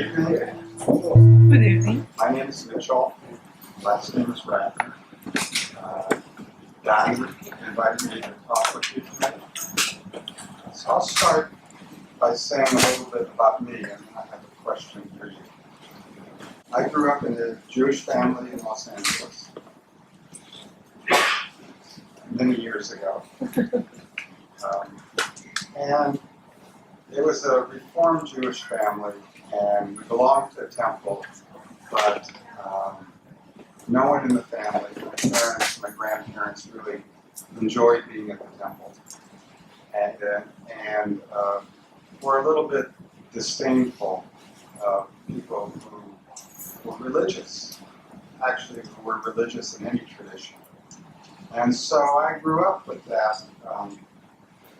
evening. Good evening. My name is Mitchell. Last name is Ratner. Don invited me to talk with you tonight. So I'll start by saying a little bit about me, and I have a question for you. I grew up in a Jewish family in Los Angeles many years ago. And it was a Reformed Jewish family, and we belonged to a temple, but no one in the family, my parents, my grandparents, really enjoyed being at the temple. And were a little bit disdainful of people who were religious, actually who were religious in any tradition. And so I grew up with that.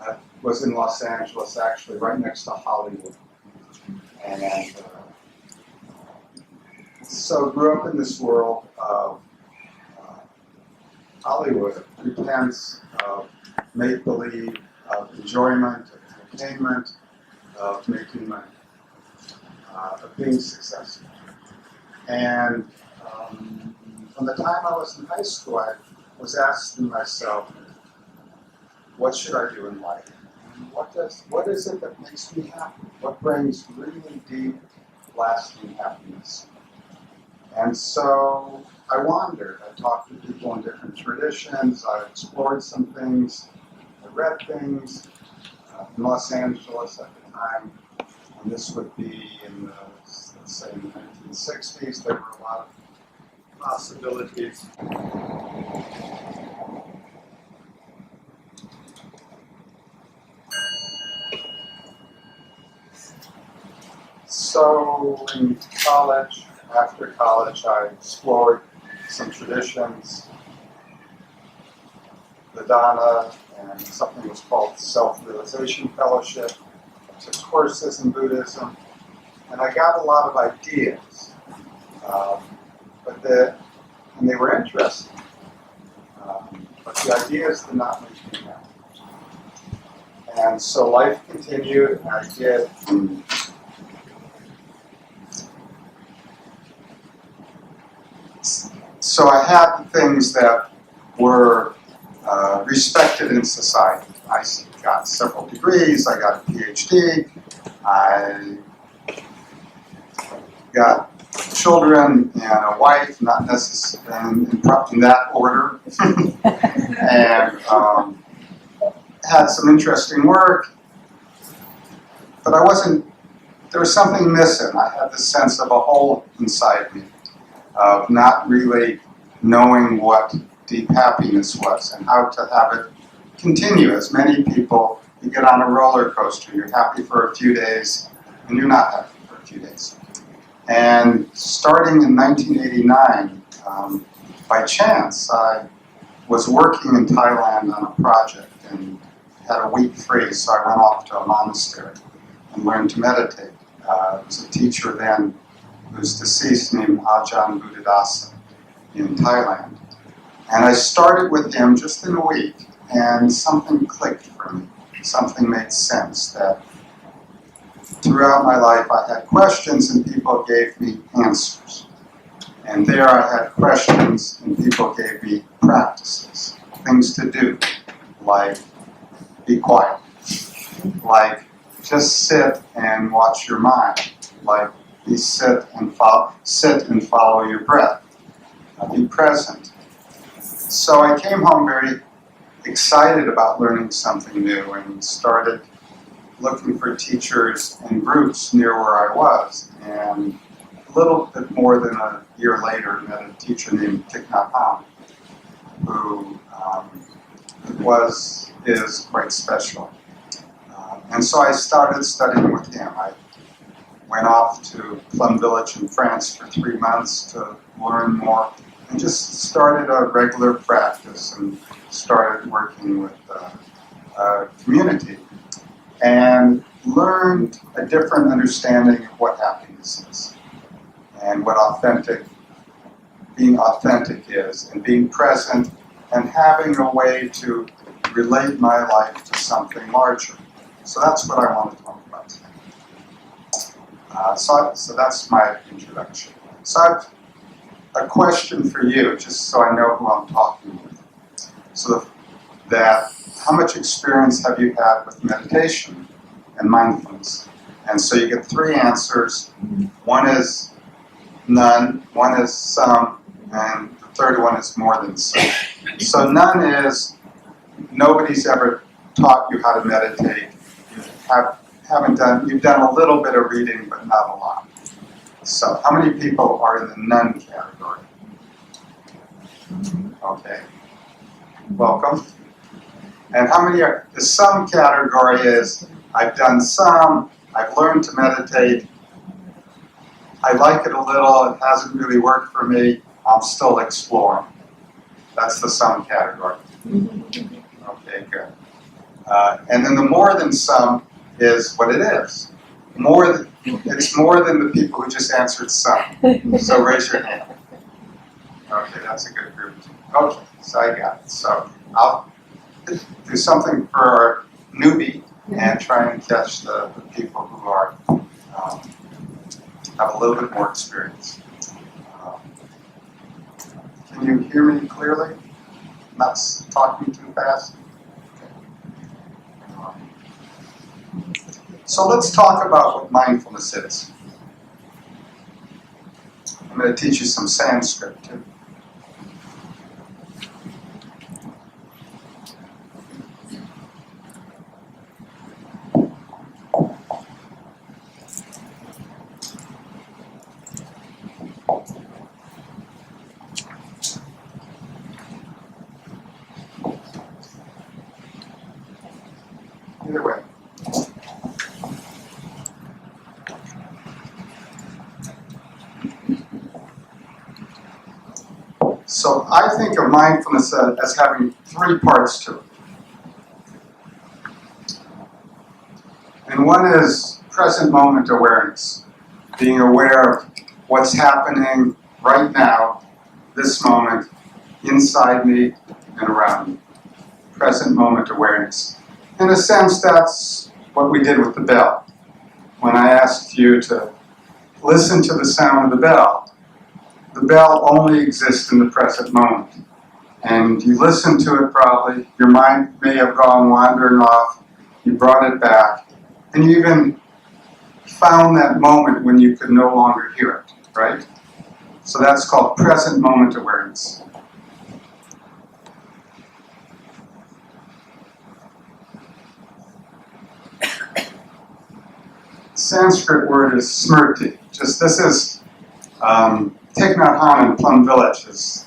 I was in Los Angeles, actually, right next to Hollywood. And so grew up in this world of Hollywood, pretense of make-believe, of enjoyment, of entertainment, of making money, of being successful. And from the time I was in high school, I was asking myself, what should I do in life? What is it that makes me happy? What brings really deep, lasting happiness? And so I wandered. I talked to people in different traditions. I explored some things. I read things. In Los Angeles at the time, and this would be in the, let's say, in the 1960s, there were a lot of possibilities. So in college, after college, I explored some traditions, Vedanta, and something was called Self-Realization Fellowship. I took courses in Buddhism, and I got a lot of ideas, and they were interesting, but the ideas did not make me happy. And so life continued, and I did. So I had things that were respected in society. I got several degrees, I got a PhD, I got children and a wife, not necessarily in that order, and had some interesting work, but there was something missing. I had this sense of a hole inside me, of not really knowing what deep happiness was and how to have it continue. As many people, you get on a roller coaster, you're happy for a few days, and you're not happy for a few days. And starting in 1989, by chance, I was working in Thailand on a project and had a week free, so I went off to a monastery and learned to meditate. There was a teacher then who's deceased named Ajahn Buddhadasa in Thailand. And I started with him just in a week, and something clicked for me. Something made sense, that throughout my life I had questions and people gave me answers. And there I had questions and people gave me practices, things to do, like be quiet, like just sit and watch your mind, like sit and follow your breath. Be present. So I came home very excited about learning something new and started looking for teachers and groups near where I was. And a little bit more than a year later, met a teacher named Thich Nhat Hanh, who is quite special. And so I started studying with him. I went off to Plum Village in France for 3 months to learn more, and just started a regular practice and started working with a community and learned a different understanding of what happiness is and what being authentic is, and being present and having a way to relate my life to something larger. So that's what I want to talk about today. So that's my introduction. So I have a question for you, just so I know who I'm talking with. So that, how much experience have you had with meditation and mindfulness? And so you get three answers. One is none, one is some, and the third one is more than some. So none is nobody's ever taught you how to meditate. You've done a little bit of reading, but not a lot. So how many people are in the none category? Okay. Welcome. And how many are, the some category is, I've done some, I've learned to meditate, I like it a little, it hasn't really worked for me, I'm still exploring. That's the some category. Okay, good. And then the more than some is what it is. It's more than the people who just answered some. So raise your hand. Okay, that's a good group. Okay, so I got it. So I'll do something for our newbie and try and catch the people who are have a little bit more experience. Can you hear me clearly? Not talking too fast? So let's talk about what mindfulness is. I'm going to teach you some Sanskrit too. Either way. So I think of mindfulness as having three parts to it. And one is present moment awareness, being aware of what's happening right now, this moment, inside me and around me. Present moment awareness. In a sense, that's what we did with the bell. When I asked you to listen to the sound of the bell only exists in the present moment. And you listened to it probably, your mind may have gone wandering off, you brought it back, and you even found that moment when you could no longer hear it, right? So that's called present moment awareness. Sanskrit word is smrti. Just this is Thich Nhat Hanh in Plum Village has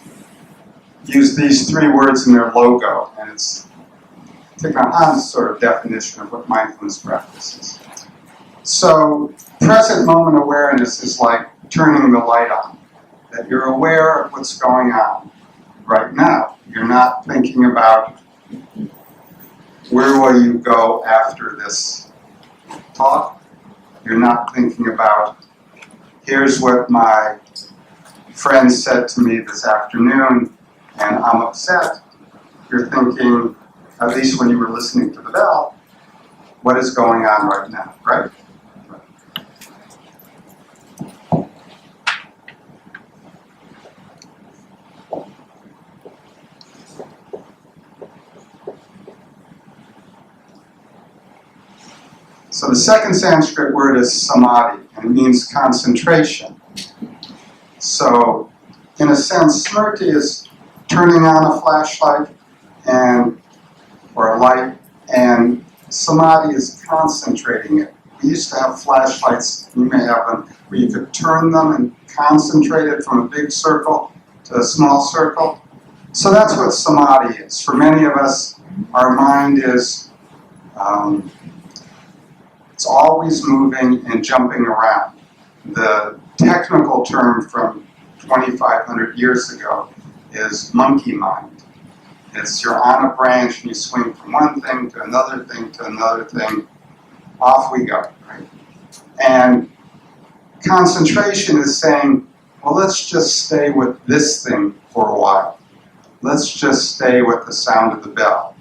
used these three words in their logo, and it's Thich Nhat Hanh's sort of definition of what mindfulness practice is. So present moment awareness is like turning the light on, that you're aware of what's going on right now. You're not thinking about where will you go after this talk. You're not thinking about here's what my friend said to me this afternoon and I'm upset. You're thinking, at least when you were listening to the bell, what is going on right now, right? So the second Sanskrit word is samadhi, and it means concentration. So, in a sense, smrti is turning on a flashlight or a light, and samadhi is concentrating it. We used to have flashlights, you may have them, where you could turn them and concentrate it from a big circle to a small circle. So that's what samadhi is. For many of us, our mind is it's always moving and jumping around. The technical term from 2,500 years ago is monkey mind. It's you're on a branch and you swing from one thing to another thing to another thing. Off we go, right? And concentration is saying, well, let's just stay with this thing for a while. Let's just stay with the sound of the bell.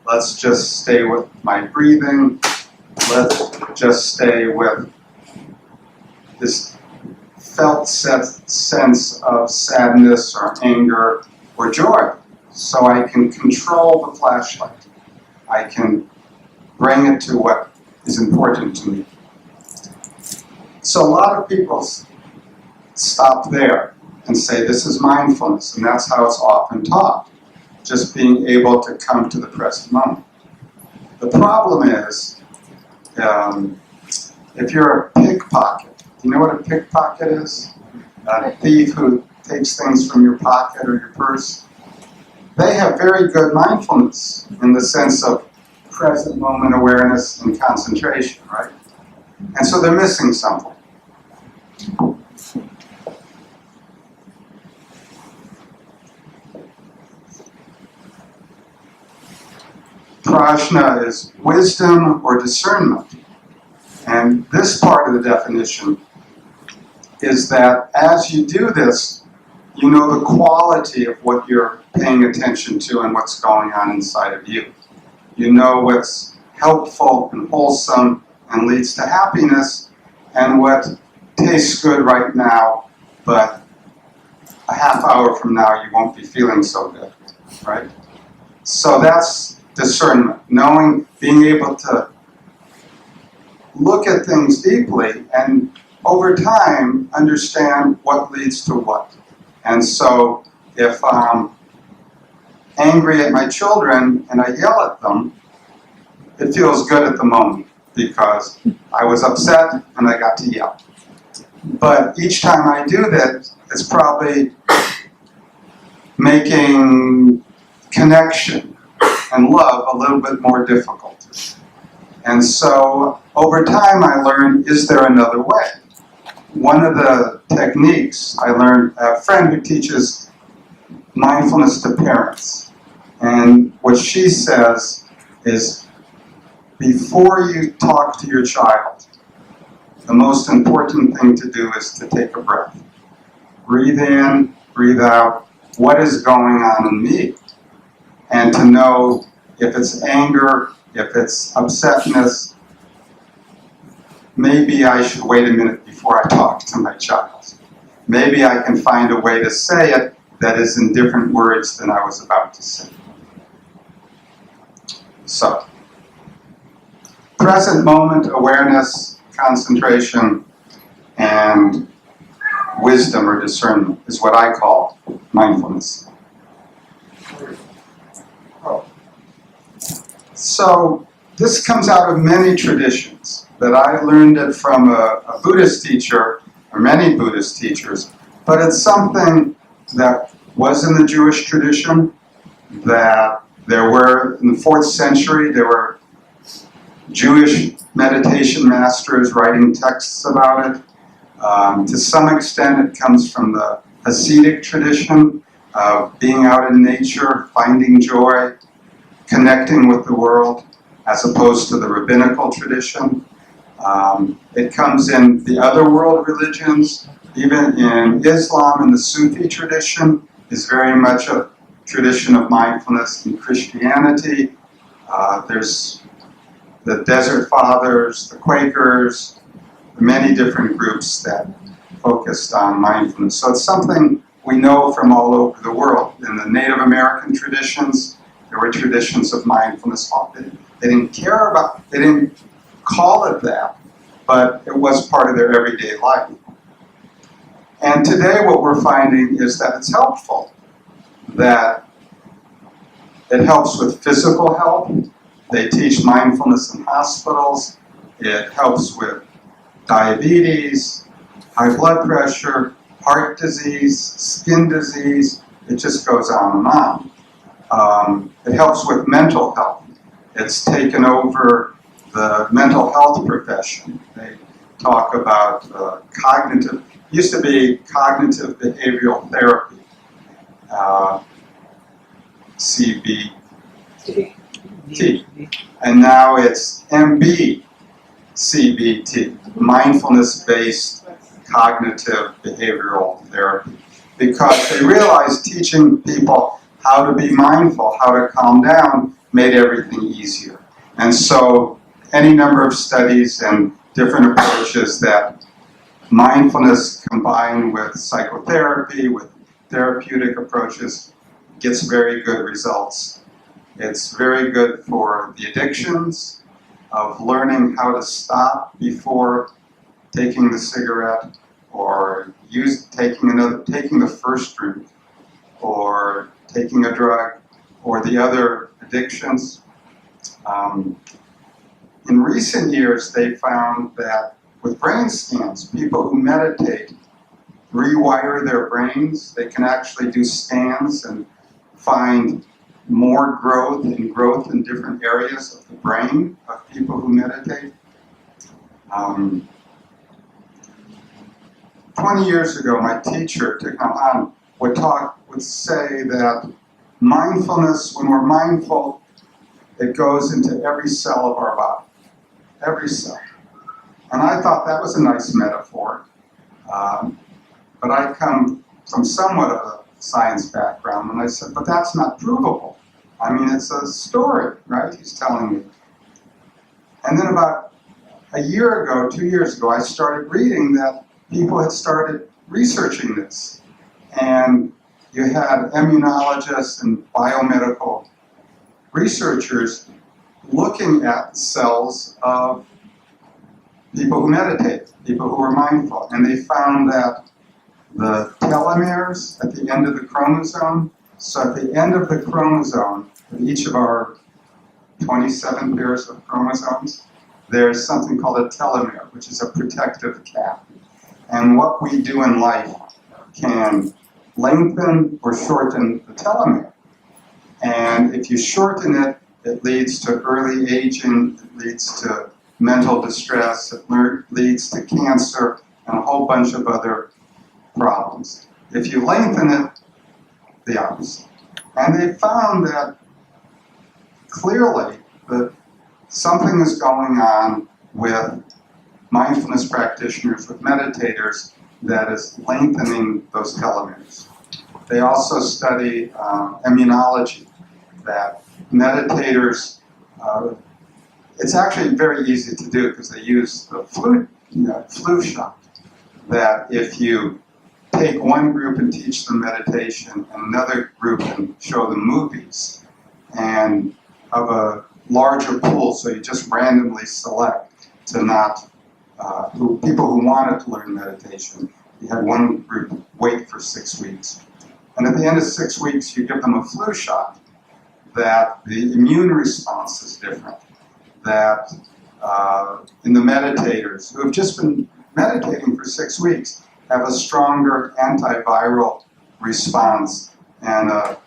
Let's just stay with my breathing. Let's just stay with this felt sense of sadness or anger or joy. So I can control the flashlight. I can bring it to what is important to me. So a lot of people stop there and say, this is mindfulness, and that's how it's often taught, just being able to come to the present moment. The problem is, if you're a pickpocket, do you know what a pickpocket is? A thief who takes things from your pocket or your purse. They have very good mindfulness in the sense of present moment awareness and concentration, right? And so they're missing something. Prajna is wisdom or discernment. And this part of the definition is that as you do this, you know the quality of what you're paying attention to and what's going on inside of you. You know what's helpful and wholesome and leads to happiness, and what tastes good right now, but a half hour from now you won't be feeling so good, right? So that's discernment, knowing, being able to look at things deeply and over time understand what leads to what. And so if I'm angry at my children and I yell at them, it feels good at the moment because I was upset and I got to yell. But each time I do that, it's probably making connection and love a little bit more difficult. And so over time I learned, is there another way? One of the techniques I learned, a friend who teaches mindfulness to parents, and what she says is, before you talk to your child, the most important thing to do is to take a breath. Breathe in, breathe out, what is going on in me? And to know if it's anger, if it's upsetness, maybe I should wait a minute before I talk to my child. Maybe I can find a way to say it that is in different words than I was about to say. So, present moment awareness, concentration, and wisdom or discernment is what I call mindfulness. So this comes out of many traditions, that I learned it from a Buddhist teacher, or many Buddhist teachers, but it's something that was in the Jewish tradition, that there were, in the 4th century, there were Jewish meditation masters writing texts about it. To some extent, it comes from the Hasidic tradition of being out in nature, finding joy, connecting with the world, as opposed to the rabbinical tradition. It comes in the other world religions, even in Islam and the Sufi tradition is very much a tradition of mindfulness. In Christianity, there's the Desert Fathers, the Quakers, many different groups that focused on mindfulness. So it's something we know from all over the world. In the Native American traditions, there were traditions of mindfulness. They didn't care about, they didn't call it that, but it was part of their everyday life. And today what we're finding is that it's helpful, that it helps with physical health. They teach mindfulness in hospitals. It helps with diabetes, high blood pressure, heart disease, skin disease. It just goes on and on. It helps with mental health. It's taken over the mental health profession. They talk about cognitive, used to be cognitive behavioral therapy, CBT, and now it's CBT, mindfulness-based cognitive behavioral therapy, because they realized teaching people how to be mindful, how to calm down, made everything easier. And so any number of studies and different approaches that mindfulness combined with psychotherapy, with therapeutic approaches, gets very good results. It's very good for the addictions of learning how to stop before taking the cigarette, or taking the first drink, or taking a drug, or the other addictions. In recent years, they found that with brain scans, people who meditate rewire their brains. They can actually do scans and find more growth in different areas of the brain of people who meditate. 20 years ago, my teacher, Tikam would say that mindfulness, when we're mindful, it goes into every cell of our body, every cell. And I thought that was a nice metaphor, but I come from somewhat of a science background, and I said, but that's not provable. I mean, it's a story, right? He's telling me. And then about a year ago, 2 years ago, I started reading that people had started researching this. And you had immunologists and biomedical researchers looking at cells of people who meditate, people who are mindful. And they found that the telomeres at the end of the chromosome, so at the end of the chromosome, of each of our 27 pairs of chromosomes, there's something called a telomere, which is a protective cap. And what we do in life can lengthen or shorten the telomere. And if you shorten it, it leads to early aging, it leads to mental distress, it leads to cancer, and a whole bunch of other problems. If you lengthen it, the opposite. And they found that clearly that something is going on with mindfulness practitioners, with meditators, that is lengthening those telomeres. They also study immunology, that meditators, it's actually very easy to do because they use the flu shot, that if you take one group and teach them meditation and another group and show them movies, and of a larger pool, so you just randomly select to not, people who wanted to learn meditation, you had one group wait for 6 weeks. And at the end of 6 weeks, you give them a flu shot, that the immune response is different, that in the meditators who have just been meditating for 6 weeks have a stronger antiviral response and a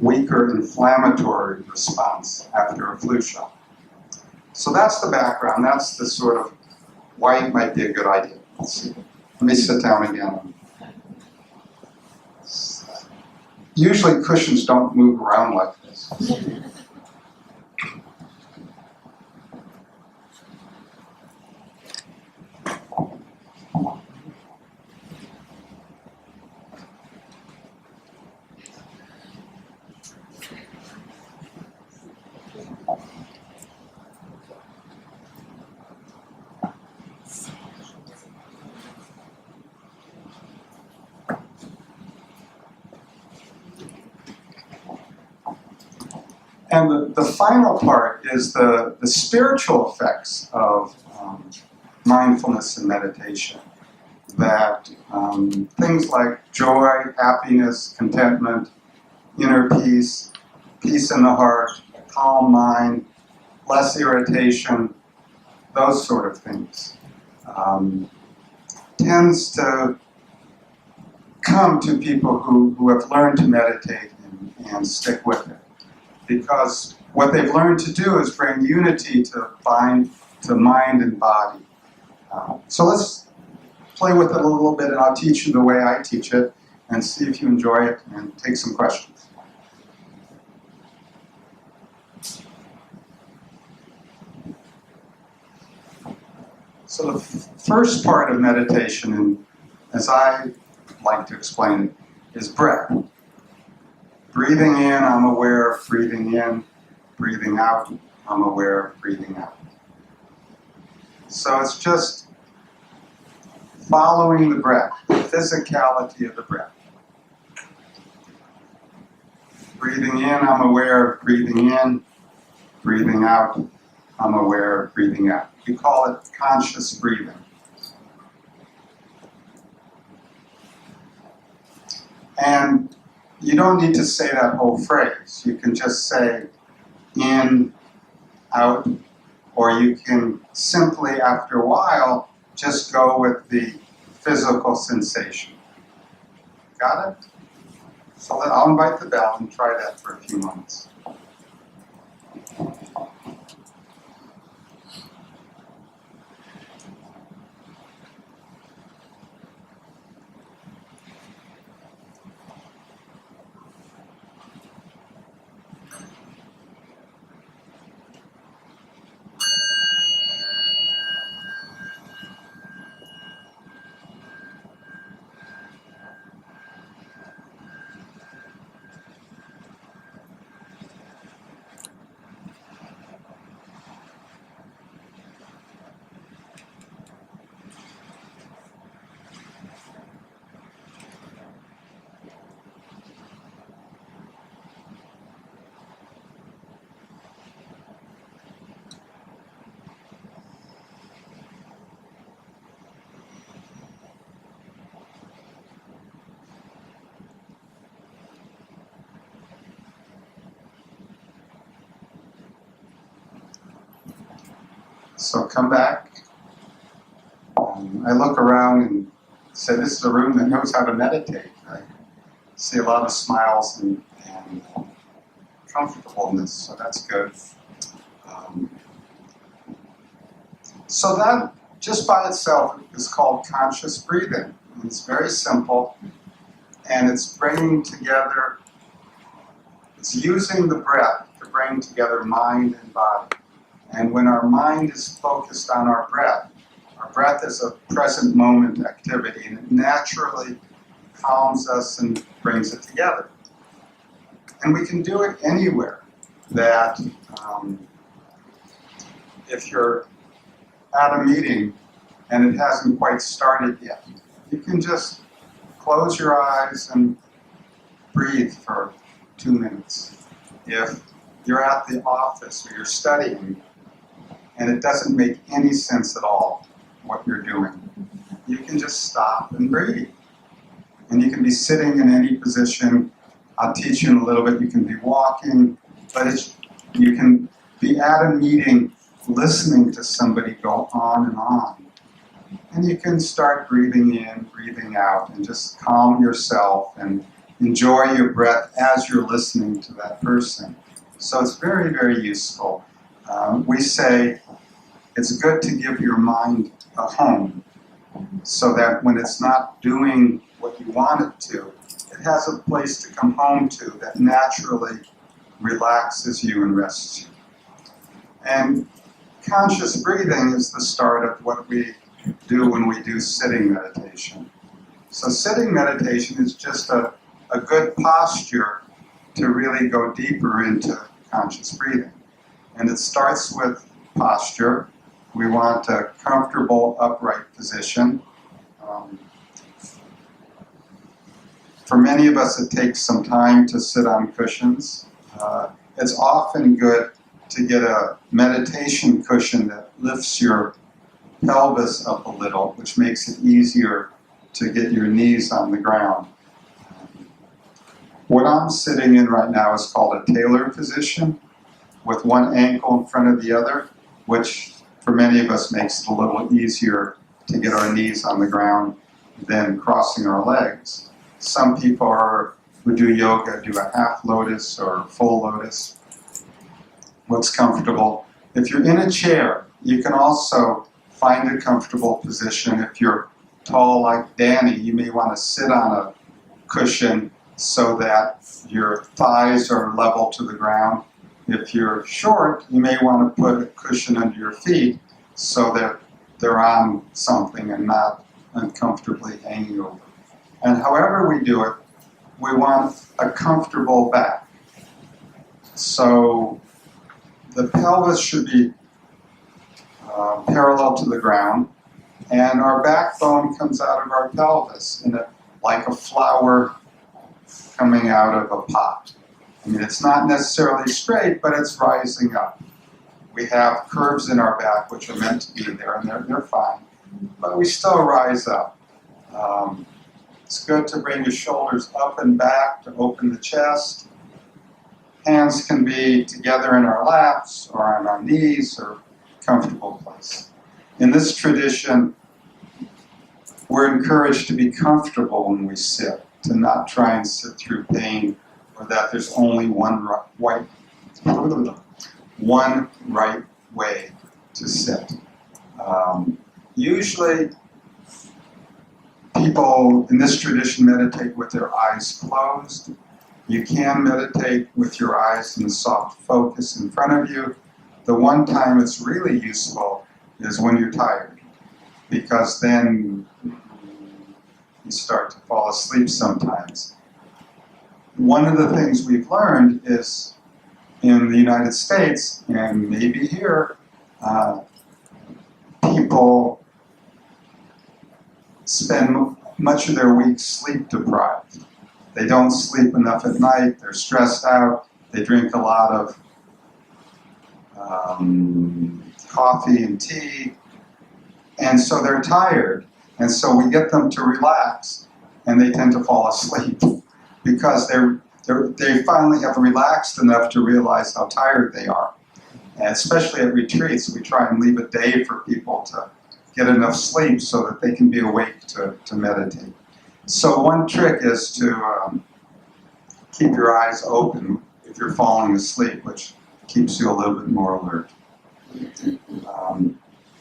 weaker inflammatory response after a flu shot. So that's the background. That's the sort of why it might be a good idea. Let's see. Let me sit down again. Usually cushions don't move around like this. And the final part is the spiritual effects of mindfulness and meditation. That things like joy, happiness, contentment, inner peace, peace in the heart, calm mind, less irritation, those sort of things, tends to come to people who have learned to meditate and stick with it. Because what they've learned to do is bring unity to mind and body. So let's play with it a little bit, and I'll teach you the way I teach it, and see if you enjoy it, and take some questions. So the first part of meditation, and as I like to explain it, is breath. Breathing in, I'm aware of breathing in. Breathing out, I'm aware of breathing out. So it's just following the breath, the physicality of the breath. Breathing in, I'm aware of breathing in. Breathing out, I'm aware of breathing out. We call it conscious breathing. And you don't need to say that whole phrase. You can just say in, out, or you can simply, after a while, just go with the physical sensation. Got it? So I'll invite the bell and try that for a few moments. So come back. I look around and say, this is a room that knows how to meditate. I see a lot of smiles and comfortableness, so that's good. So that, just by itself, is called conscious breathing. It's very simple, and it's bringing together, it's using the breath to bring together mind and body. And when our mind is focused on our breath is a present moment activity, and it naturally calms us and brings it together. And we can do it anywhere. That if you're at a meeting and it hasn't quite started yet, you can just close your eyes and breathe for 2 minutes. If you're at the office or you're studying and it doesn't make any sense at all what you're doing, you can just stop and breathe. And you can be sitting in any position. I'll teach you in a little bit. You can be walking, but you can be at a meeting listening to somebody go on and on. And you can start breathing in, breathing out, and just calm yourself and enjoy your breath as you're listening to that person. So it's very, very useful. We say it's good to give your mind a home so that when it's not doing what you want it to, it has a place to come home to that naturally relaxes you and rests you. And conscious breathing is the start of what we do when we do sitting meditation. So sitting meditation is just a good posture to really go deeper into conscious breathing. And it starts with posture. We want a comfortable upright position. For many of us, it takes some time to sit on cushions. It's often good to get a meditation cushion that lifts your pelvis up a little, which makes it easier to get your knees on the ground. What I'm sitting in right now is called a tailor position, with one ankle in front of the other, which for many of us makes it a little easier to get our knees on the ground than crossing our legs. Some people who do yoga do a half lotus or full lotus. What's comfortable? If you're in a chair, you can also find a comfortable position. If you're tall like Danny, you may want to sit on a cushion so that your thighs are level to the ground. If you're short, you may want to put a cushion under your feet so that they're on something and not uncomfortably hanging over. And however we do it, we want a comfortable back. So the pelvis should be parallel to the ground. And our backbone comes out of our pelvis like a flower coming out of a pot. I mean, it's not necessarily straight, but it's rising up. We have curves in our back, which are meant to be there, and they're fine. But we still rise up. It's good to bring your shoulders up and back to open the chest. Hands can be together in our laps or on our knees or comfortable place. In this tradition, we're encouraged to be comfortable when we sit, to not try and sit through pain, or that there's only one right way to sit. Usually, people in this tradition meditate with their eyes closed. You can meditate with your eyes in soft focus in front of you. The one time it's really useful is when you're tired, because then you start to fall asleep sometimes. One of the things we've learned is in the United States, and maybe here, people spend much of their week sleep deprived. They don't sleep enough at night, they're stressed out, they drink a lot of coffee and tea, and so they're tired. And so we get them to relax, and they tend to fall asleep because they finally have relaxed enough to realize how tired they are. And especially at retreats, we try and leave a day for people to get enough sleep so that they can be awake to meditate. So one trick is to keep your eyes open if you're falling asleep, which keeps you a little bit more alert.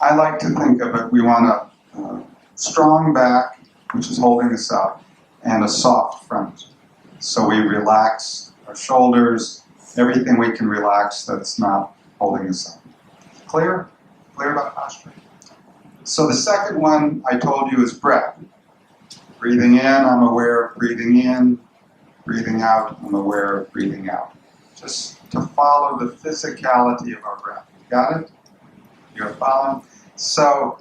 I like to think of it, we want a strong back, which is holding us up, and a soft front. So we relax our shoulders, everything we can relax that's not holding us up. Clear? Clear about posture? So the second one I told you is breath. Breathing in, I'm aware of breathing in. Breathing out, I'm aware of breathing out. Just to follow the physicality of our breath. Got it? You're following? So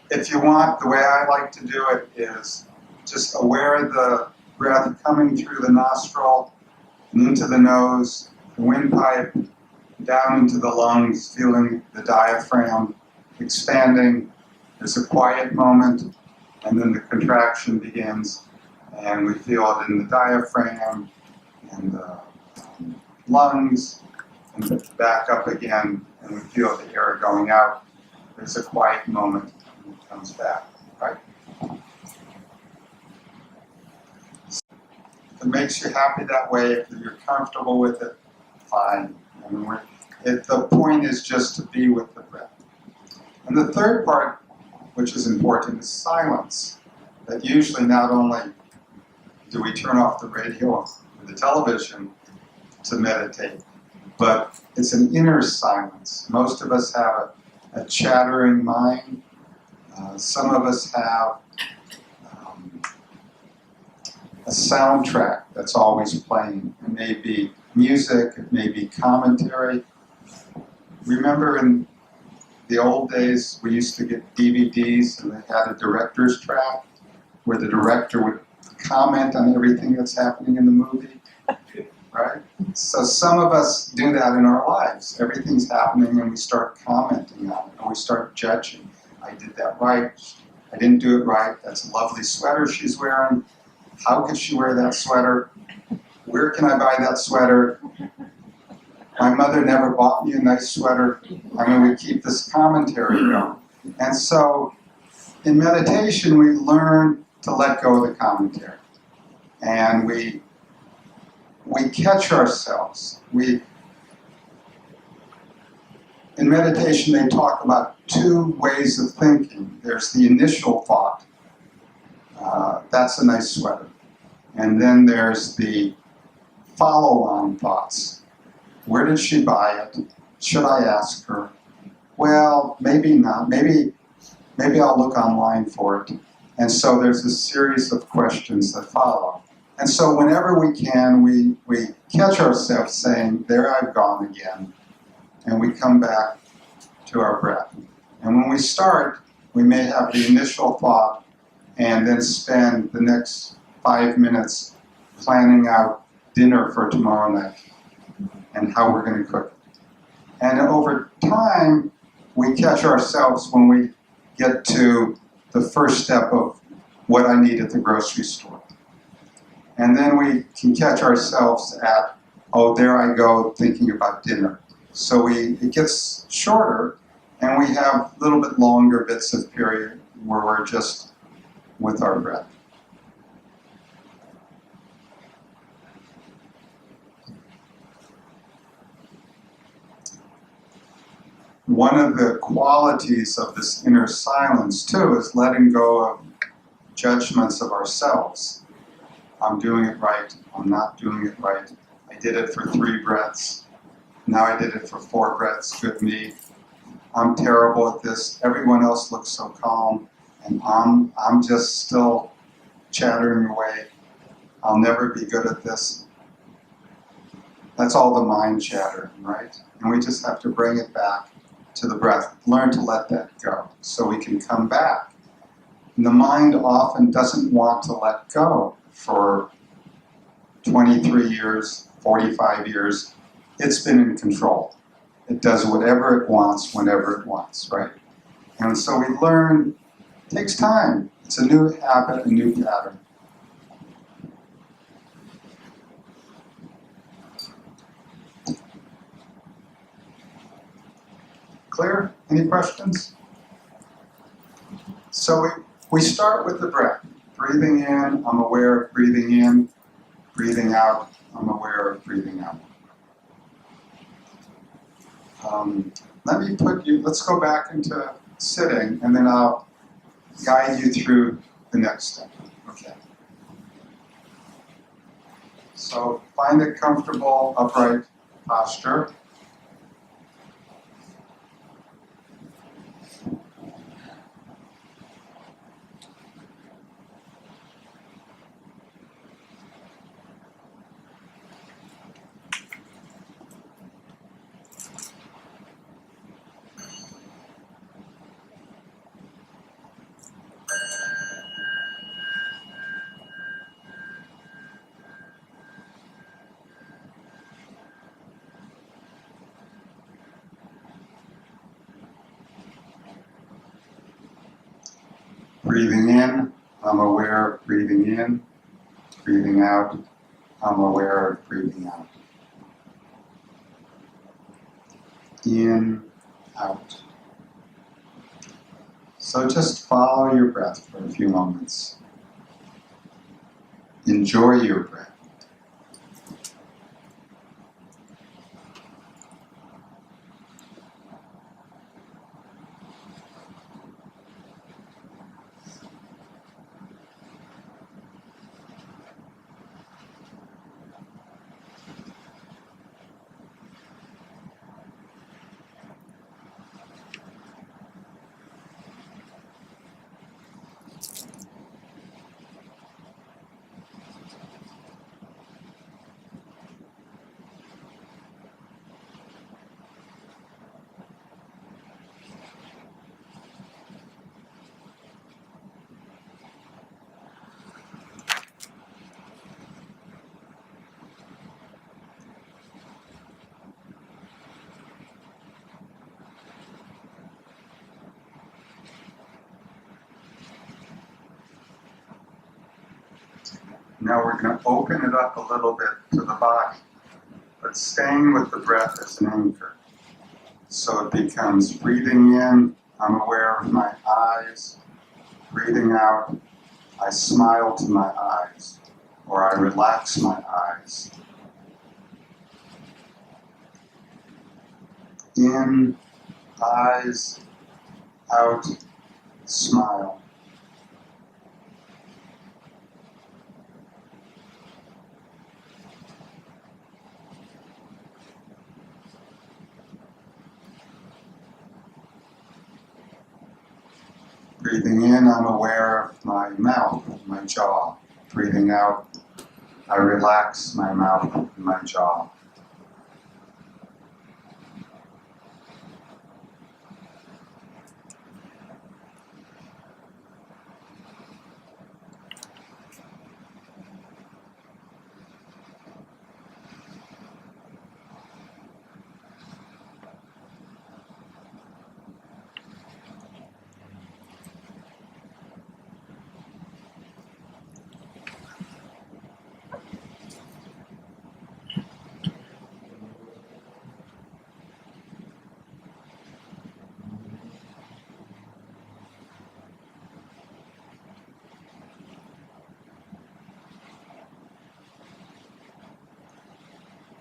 if you want, the way I like to do it is just aware of the breath coming through the nostril and into the nose, the windpipe, down into the lungs, feeling the diaphragm expanding. There's a quiet moment, and then the contraction begins, and we feel it in the diaphragm and the lungs, and back up again, and we feel the air going out. There's a quiet moment, and it comes back, right? If it makes you happy that way, if you're comfortable with it, fine. I mean, the point is just to be with the breath. And the third part, which is important, is silence. That usually not only do we turn off the radio or the television to meditate, but it's an inner silence. Most of us have a chattering mind. Some of us have a soundtrack that's always playing. It may be music, it may be commentary. Remember in the old days, we used to get DVDs and they had a director's track where the director would comment on everything that's happening in the movie, right? So some of us do that in our lives. Everything's happening and we start commenting on it, and we start judging. I did that right, I didn't do it right, that's a lovely sweater she's wearing. How could she wear that sweater? Where can I buy that sweater? My mother never bought me a nice sweater. I mean, we keep this commentary going. And so in meditation, we learn to let go of the commentary. And we catch ourselves. In meditation, they talk about two ways of thinking. There's the initial thought. That's a nice sweater. And then there's the follow-on thoughts. Where did she buy it? Should I ask her? Well, maybe not. Maybe I'll look online for it. And so there's a series of questions that follow. And so whenever we can, we catch ourselves saying, there I've gone again. And we come back to our breath. And when we start, we may have the initial thought and then spend the next 5 minutes planning out dinner for tomorrow night and how we're going to cook it. And over time, we catch ourselves when we get to the first step of what I need at the grocery store. And then we can catch ourselves at, oh, there I go thinking about dinner. So it gets shorter, and we have a little bit longer bits of period where we're just with our breath. One of the qualities of this inner silence, too, is letting go of judgments of ourselves. I'm doing it right. I'm not doing it right. I did it for 3 breaths. Now I did it for 4 breaths. Good me. I'm terrible at this. Everyone else looks so calm, and I'm just still chattering away. I'll never be good at this. That's all the mind chatter, right? And we just have to bring it back to the breath. Learn to let that go so we can come back. And the mind often doesn't want to let go for 23 years, 45 years. It's been in control. It does whatever it wants, whenever it wants, right? And so we learn, it takes time. It's a new habit, a new pattern. Clear? Any questions? So we start with the breath. Breathing in, I'm aware of breathing in. Breathing out, I'm aware of breathing out. Let's go back into sitting, and then I'll guide you through the next step. Okay. So find a comfortable, upright posture. Breathing in, I'm aware of breathing in. Breathing out, I'm aware of breathing out. In, out. So just follow your breath for a few moments. Enjoy your breath. Now we're going to open it up a little bit to the body, but staying with the breath as an anchor. So it becomes breathing in, I'm aware of my eyes. Breathing out, I smile to my eyes, or I relax my eyes. In, eyes, out, smile. Breathing in, I'm aware of my mouth, my jaw. Breathing out, I relax my mouth and my jaw.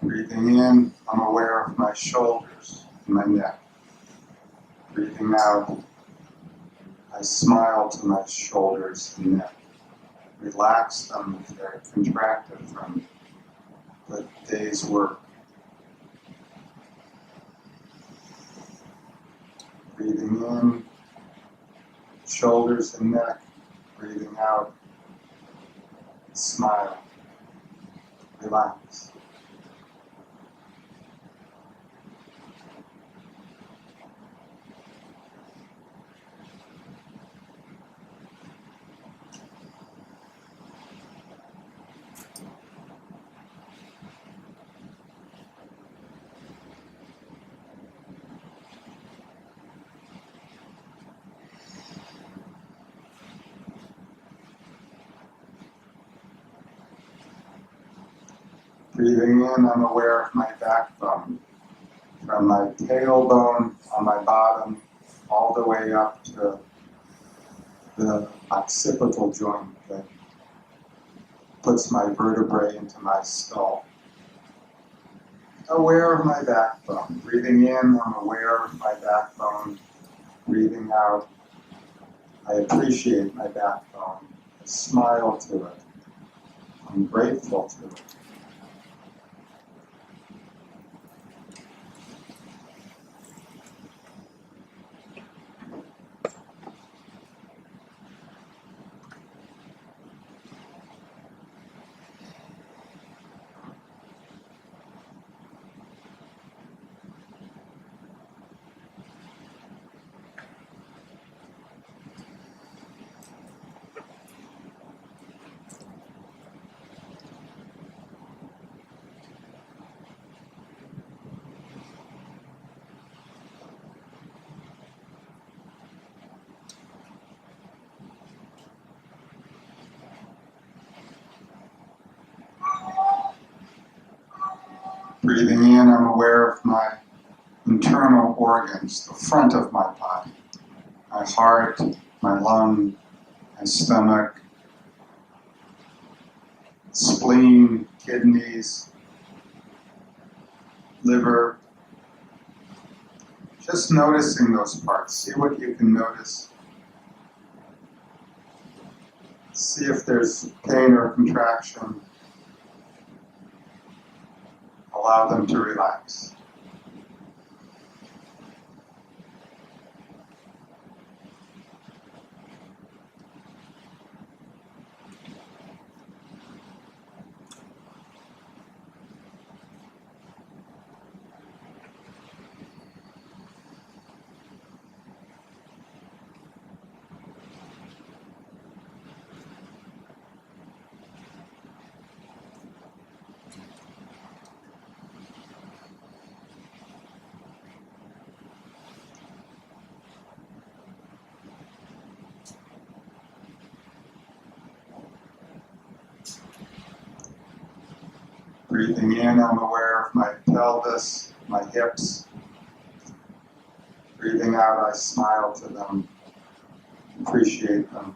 Breathing in, I'm aware of my shoulders and my neck. Breathing out, I smile to my shoulders and neck. Relax them if they're contracted from the day's work. Breathing in, shoulders and neck. Breathing out, smile, relax. Breathing in, I'm aware of my backbone, from my tailbone on my bottom, all the way up to the occipital joint that puts my vertebrae into my skull. Aware of my backbone. Breathing in, I'm aware of my backbone. Breathing out, I appreciate my backbone. I smile to it. I'm grateful to it. Breathing in, I'm aware of my internal organs, the front of my body, my heart, my lung, my stomach, spleen, kidneys, liver. Just noticing those parts. See what you can notice. See if there's pain or contraction. Allow them to relax. Breathing in, I'm aware of my pelvis, my hips. Breathing out, I smile to them, appreciate them.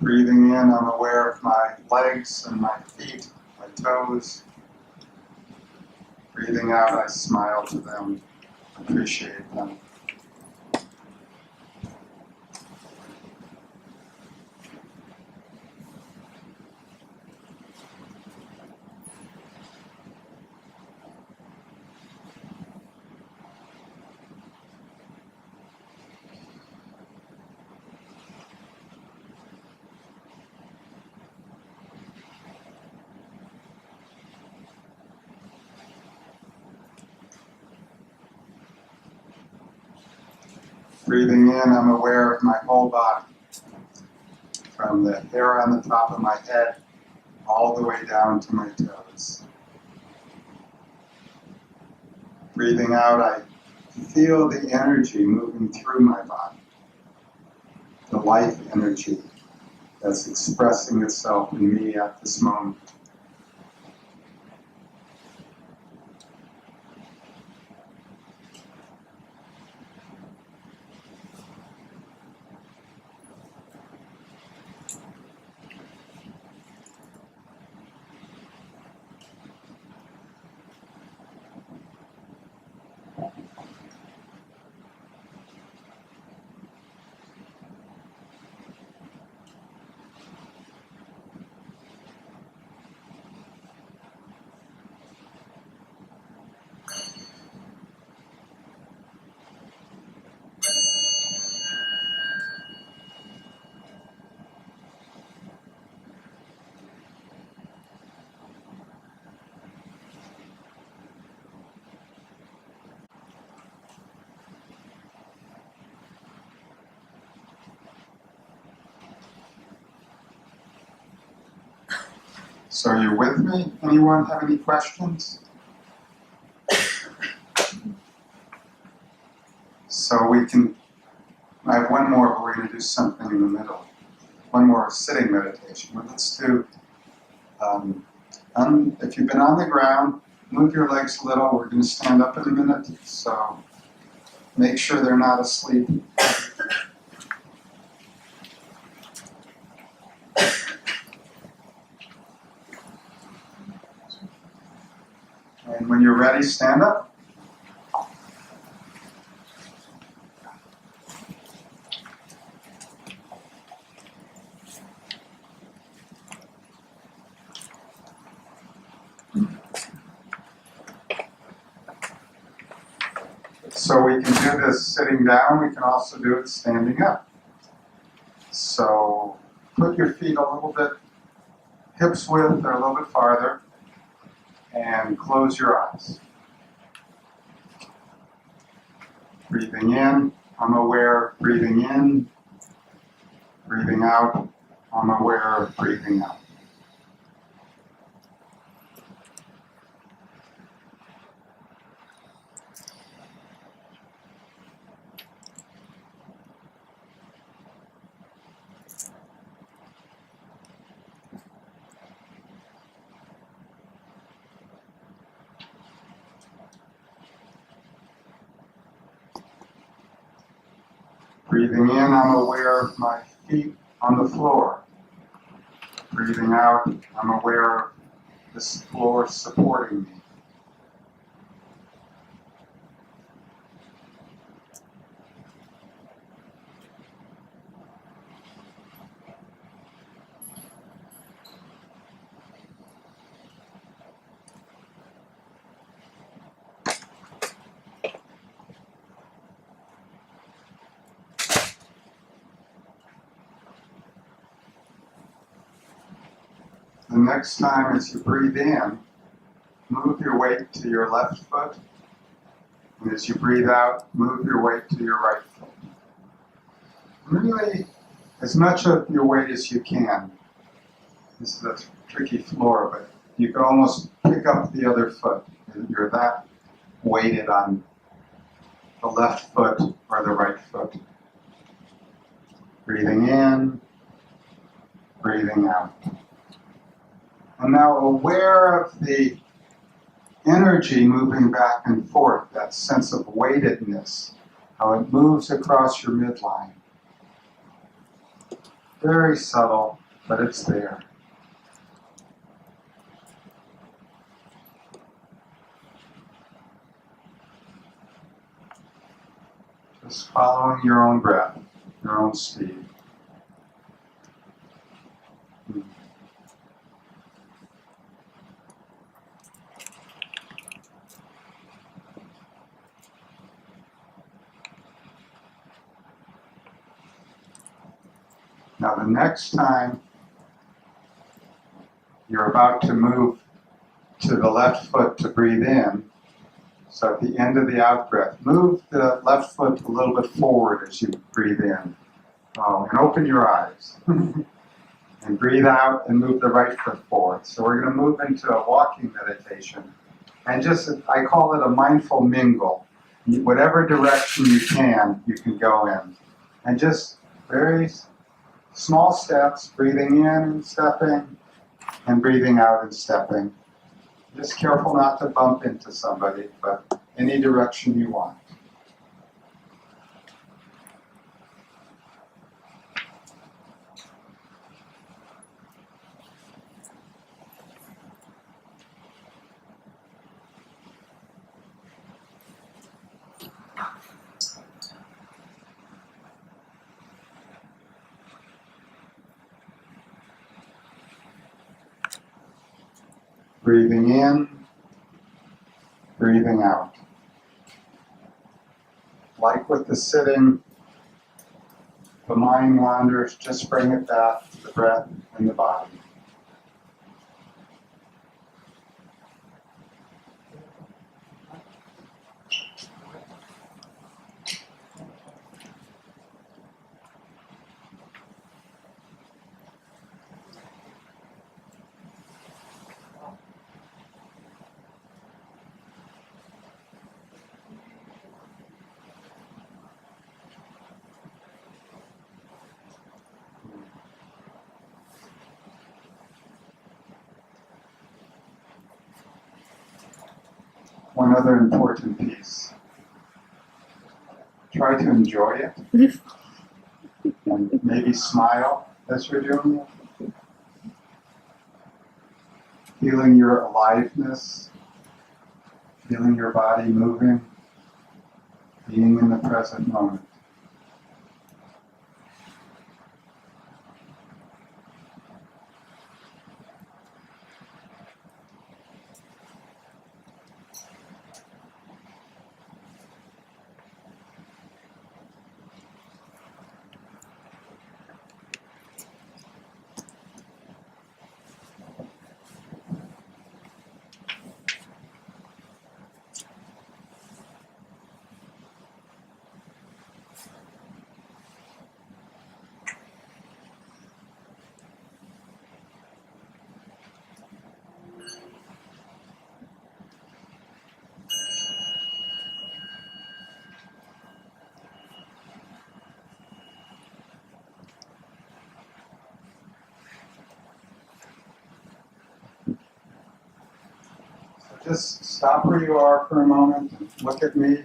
Breathing in, I'm aware of my legs and my feet, my toes. Breathing out, I smile to them, appreciate them. Breathing in, I'm aware of my whole body, from the hair on the top of my head all the way down to my toes. Breathing out, I feel the energy moving through my body, the life energy that's expressing itself in me at this moment. So are you with me? Anyone have any questions? So I have one more, but we're going to do something in the middle. One more sitting meditation. Well, let's do, if you've been on the ground, move your legs a little. We're going to stand up in a minute, so make sure they're not asleep. And when you're ready, stand up. So we can do this sitting down, we can also do it standing up. So put your feet a little bit hips width or a little bit farther and close your eyes. Breathing in, I'm aware of breathing in. Breathing out, I'm aware of breathing out. Breathing in, I'm aware of my feet on the floor. Breathing out, I'm aware of this floor supporting me. The next time as you breathe in, move your weight to your left foot. And as you breathe out, move your weight to your right foot. Really, as much of your weight as you can. This is a tricky floor, but you can almost pick up the other foot. You're that weighted on the left foot or the right foot. Breathing in, breathing out. And now aware of the energy moving back and forth, that sense of weightedness, how it moves across your midline. Very subtle, but it's there. Just following your own breath, your own speed. Now the next time you're about to move to the left foot to breathe in, so at the end of the out breath, move the left foot a little bit forward as you breathe in. And open your eyes. And breathe out and move the right foot forward. So we're going to move into a walking meditation. And just, I call it a mindful mingle. Whatever direction you can go in. And just very small steps, breathing in and stepping, and breathing out and stepping. Just careful not to bump into somebody, but any direction you want. Breathing in, breathing out. Like with the sitting, the mind wanders, just bring it back to the breath and the body. One other important piece. Try to enjoy it. And maybe smile as you're doing it. Feeling your aliveness, feeling your body moving, being in the present moment. Just stop where you are for a moment and look at me.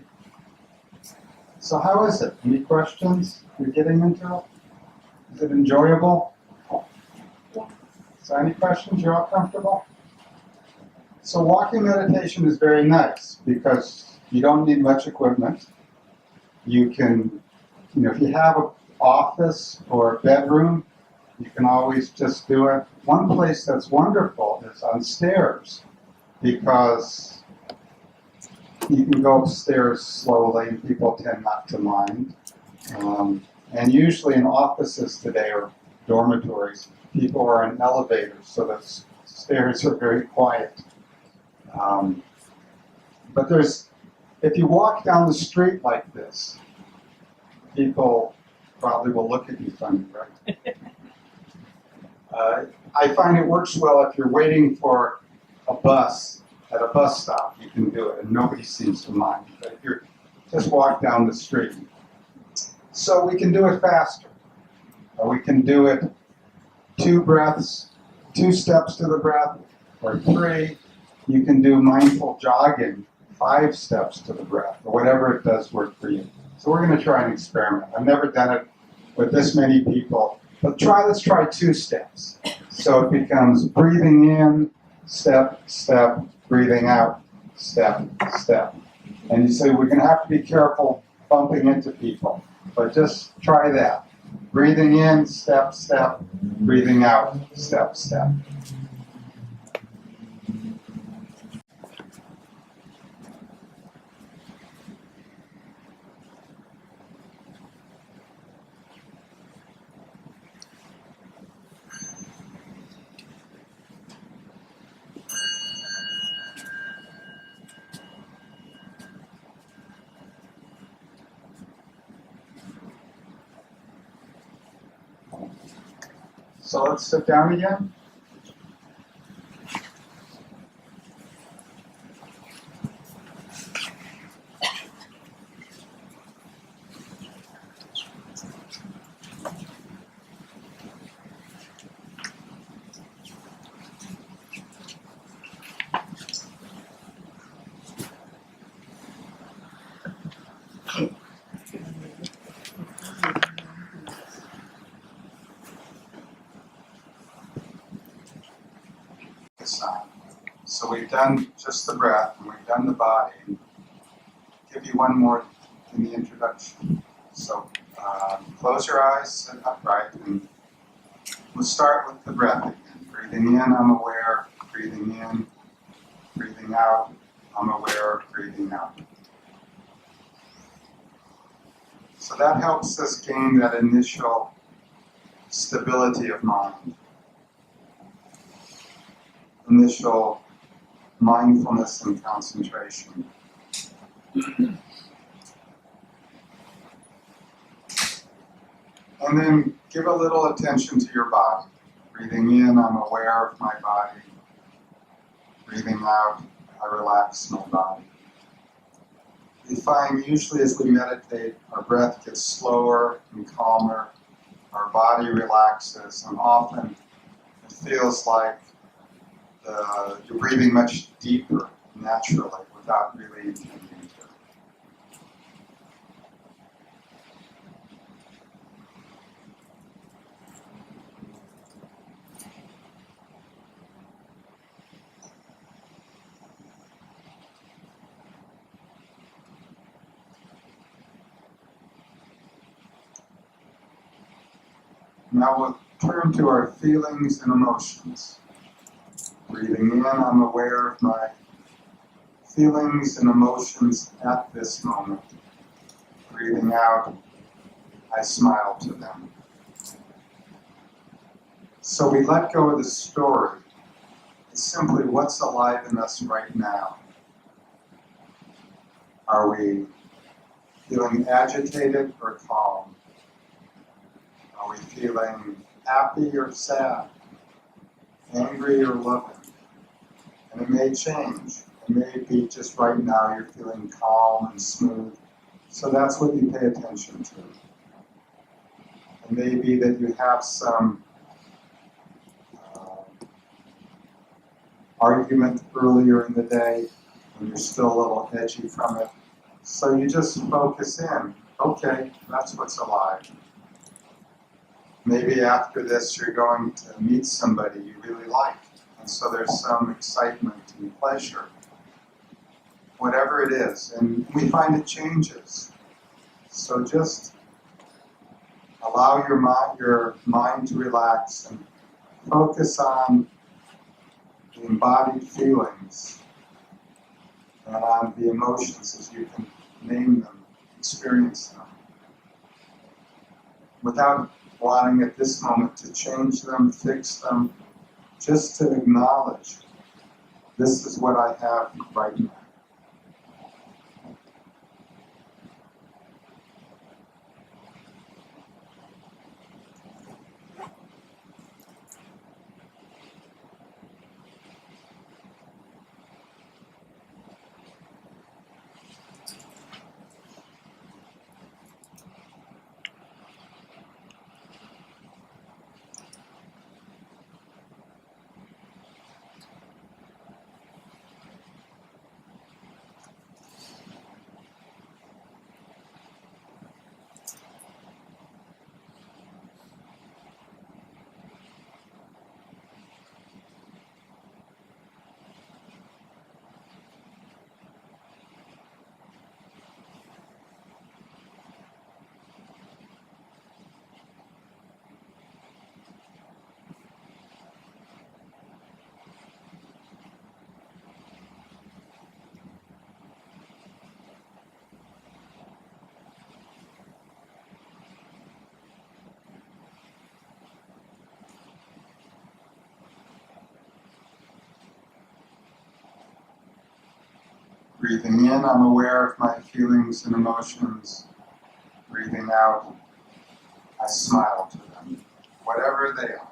So how is it? Any questions? You're getting into it? Is it enjoyable? Yeah. So any questions? You're all comfortable? So walking meditation is very nice because you don't need much equipment. You can, if you have an office or a bedroom, you can always just do it. One place that's wonderful is on stairs, because you can go upstairs slowly and people tend not to mind. And usually in offices today or dormitories, people are in elevators, so the stairs are very quiet. But if you walk down the street like this, people probably will look at you funny, right? I find it works well if you're waiting for a bus at a bus stop. You can do it, and nobody seems to mind. But if you're just walk down the street, so we can do it faster. We can do it 2 breaths, 2 steps to the breath, or 3. You can do mindful jogging, 5 steps to the breath, or whatever it does work for you. So we're going to try an experiment. I've never done it with this many people, but let's try 2 steps. So it becomes breathing in, step, step, breathing out, step, step. And you say, we're going to have to be careful bumping into people, but just try that. Breathing in, step, step, breathing out, step, step. So let's sit down again. done just the breath and we've done the body, I'll give you one more in the introduction. So close your eyes, sit upright, and we'll start with the breath again. Breathing in, I'm aware. Breathing in. Breathing out, I'm aware. Breathing out. So that helps us gain that initial stability of mind. Initial mindfulness and concentration. And then give a little attention to your body. Breathing in, I'm aware of my body. Breathing out, I relax my body. We find usually as we meditate, our breath gets slower and calmer, our body relaxes, and often it feels like you're breathing much deeper naturally without really intending to. Now we'll turn to our feelings and emotions. Breathing in, I'm aware of my feelings and emotions at this moment. Breathing out, I smile to them. So we let go of the story. It's simply what's alive in us right now. Are we feeling agitated or calm? Are we feeling happy or sad? Angry or loving? And it may change. It may be just right now you're feeling calm and smooth. So that's what you pay attention to. It may be that you have some argument earlier in the day and you're still a little edgy from it. So you just focus in. Okay, that's what's alive. Maybe after this you're going to meet somebody you really like. And so there's some excitement and pleasure. Whatever it is. And we find it changes. So just allow your mind to relax and focus on the embodied feelings and on the emotions as you can name them, experience them. Without wanting at this moment to change them, fix them, just to acknowledge this is what I have right now. Breathing in, I'm aware of my feelings and emotions. Breathing out, I smile to them, whatever they are.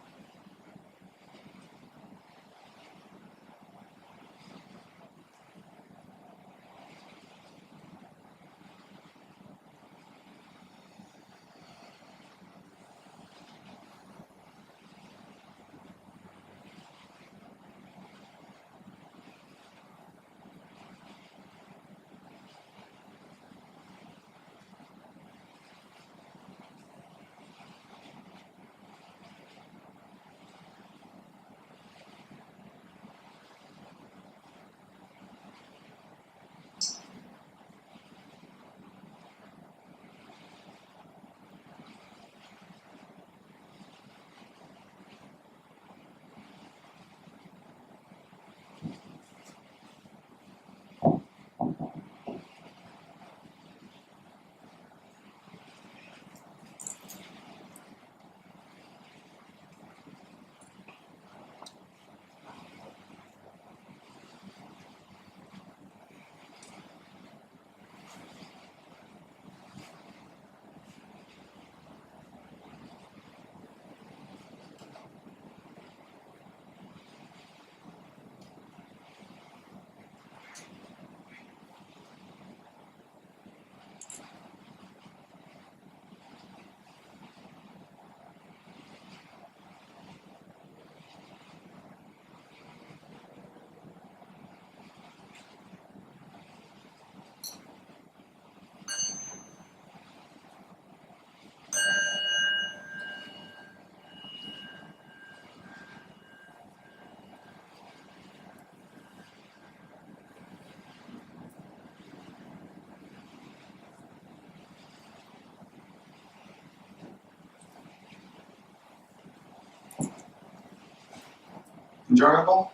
Enjoyable?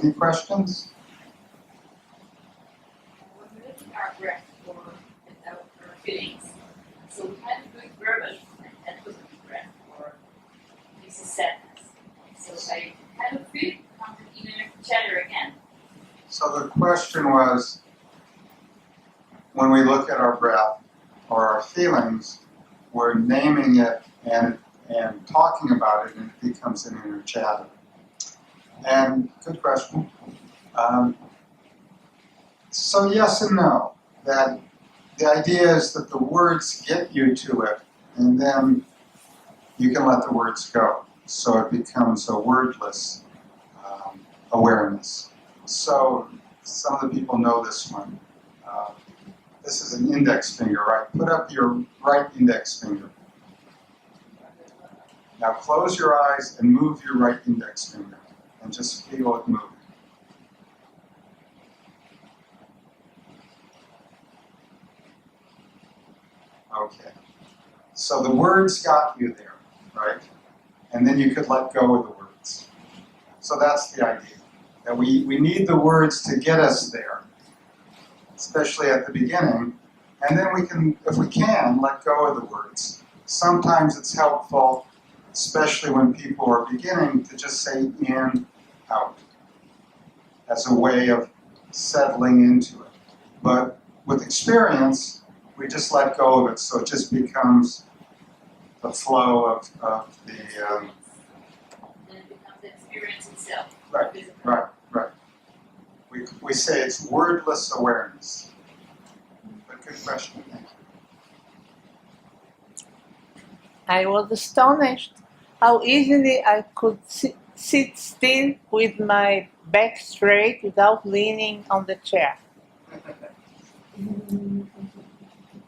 Any questions? When we're looking at our breath or our feelings, so we had to do it verbally, and that was a deep breath, or this is sadness. So I kind of feel comfort even if chatter again. So the question was, when we look at our breath or our feelings, we're naming it and talking about it, and it becomes an inner chatter. And good question. So yes and no. That the idea is that the words get you to it, and then you can let the words go. So it becomes a wordless awareness. So some of the people know this one. This is an index finger, right? Put up your right index finger. Now close your eyes and move your right index finger, and just feel it move. Okay. So the words got you there, right? And then you could let go of the words. So that's the idea. That we need the words to get us there, especially at the beginning. And then we can, if we can, let go of the words. Sometimes it's helpful, especially when people are beginning, to just say in, out, as a way of settling into it. But with experience, we just let go of it, so it just becomes the flow of the... Then it becomes the experience itself. Right. We say it's wordless awareness. But good question, thank you. I was astonished how easily I could sit still with my back straight without leaning on the chair.